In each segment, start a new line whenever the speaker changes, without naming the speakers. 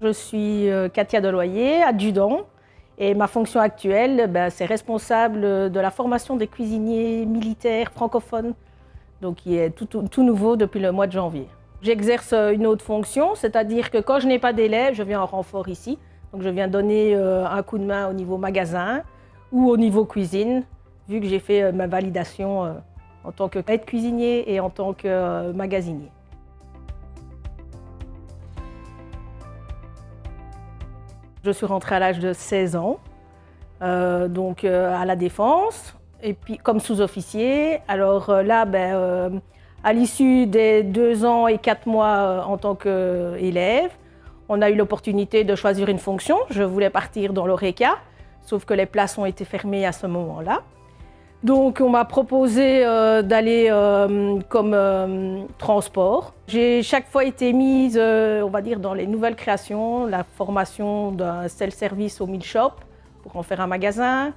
Je suis Katia Deloyer, adjudant, et ma fonction actuelle, c'est responsable de la formation des cuisiniers militaires francophones, donc qui est tout nouveau depuis le mois de janvier. J'exerce une autre fonction, c'est-à-dire que quand je n'ai pas d'élèves, je viens en renfort ici. Donc je viens donner un coup de main au niveau magasin ou au niveau cuisine, vu que j'ai fait ma validation en tant qu'aide cuisinier et en tant que magasinier. Je suis rentrée à l'âge de 16 ans, donc à la Défense, et puis comme sous-officier. Alors là, à l'issue des 2 ans et 4 mois en tant qu'élève, on a eu l'opportunité de choisir une fonction. Je voulais partir dans l'ORECA, sauf que les places ont été fermées à ce moment-là. Donc on m'a proposé d'aller comme transport. J'ai chaque fois été mise, on va dire, dans les nouvelles créations, la formation d'un self-service au meal shop pour en faire un magasin,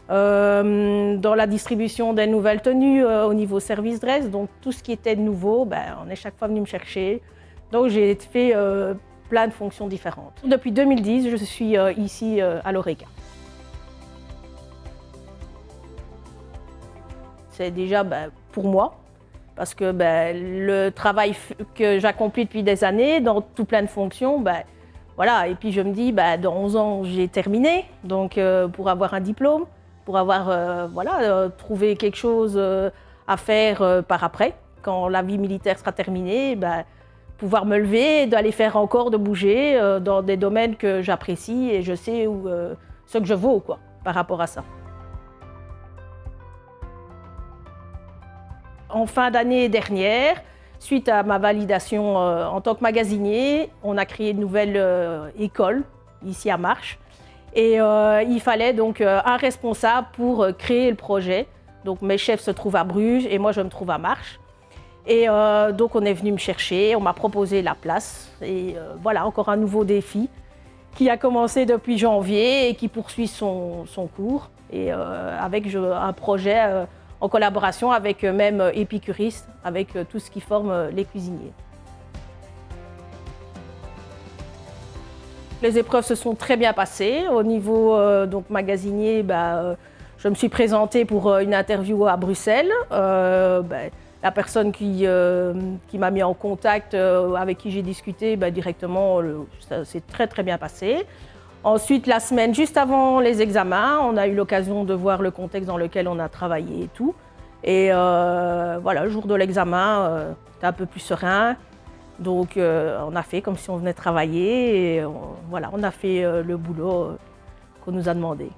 dans la distribution des nouvelles tenues au niveau service dress. Donc tout ce qui était nouveau, on est chaque fois venu me chercher. Donc j'ai fait plein de fonctions différentes. Depuis 2010, je suis ici à l'ORECA. C'est déjà pour moi, parce que le travail que j'accomplis depuis des années, dans tout plein de fonctions, voilà. Et puis je me dis, dans 11 ans, j'ai terminé, donc pour avoir un diplôme, pour avoir trouvé quelque chose à faire par après, quand la vie militaire sera terminée, pouvoir me lever, d'aller faire encore, de bouger dans des domaines que j'apprécie et je sais ce que je vaux par rapport à ça. En fin d'année dernière, suite à ma validation en tant que magasinier, on a créé une nouvelle école ici à Marches. Et il fallait donc un responsable pour créer le projet. Donc mes chefs se trouvent à Bruges et moi je me trouve à Marches. Et donc on est venu me chercher, on m'a proposé la place. Et voilà, encore un nouveau défi qui a commencé depuis janvier et qui poursuit son cours. Et avec un projet en collaboration avec même Épicuriste, avec tout ce qui forme les cuisiniers. Les épreuves se sont très bien passées. Au niveau donc magasinier, je me suis présentée pour une interview à Bruxelles. La personne qui m'a mis en contact, avec qui j'ai discuté, directement, ça s'est très bien passé. Ensuite, la semaine juste avant les examens, on a eu l'occasion de voir le contexte dans lequel on a travaillé et tout. Et voilà, le jour de l'examen, c'était un peu plus serein. Donc on a fait comme si on venait travailler et voilà, on a fait le boulot qu'on nous a demandé.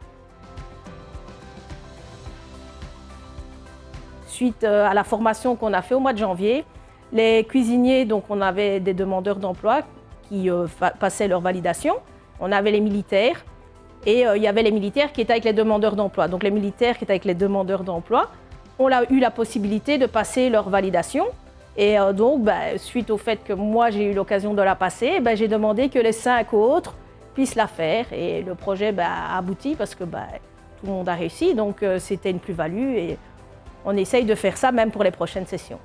Suite à la formation qu'on a fait au mois de janvier, les cuisiniers, donc on avait des demandeurs d'emploi qui passaient leur validation. On avait les militaires et il y avait les militaires qui étaient avec les demandeurs d'emploi. Donc les militaires qui étaient avec les demandeurs d'emploi, on a eu la possibilité de passer leur validation. Et donc, suite au fait que moi j'ai eu l'occasion de la passer, j'ai demandé que les 5 autres puissent la faire. Et le projet a abouti parce que tout le monde a réussi. Donc c'était une plus-value et on essaye de faire ça même pour les prochaines sessions.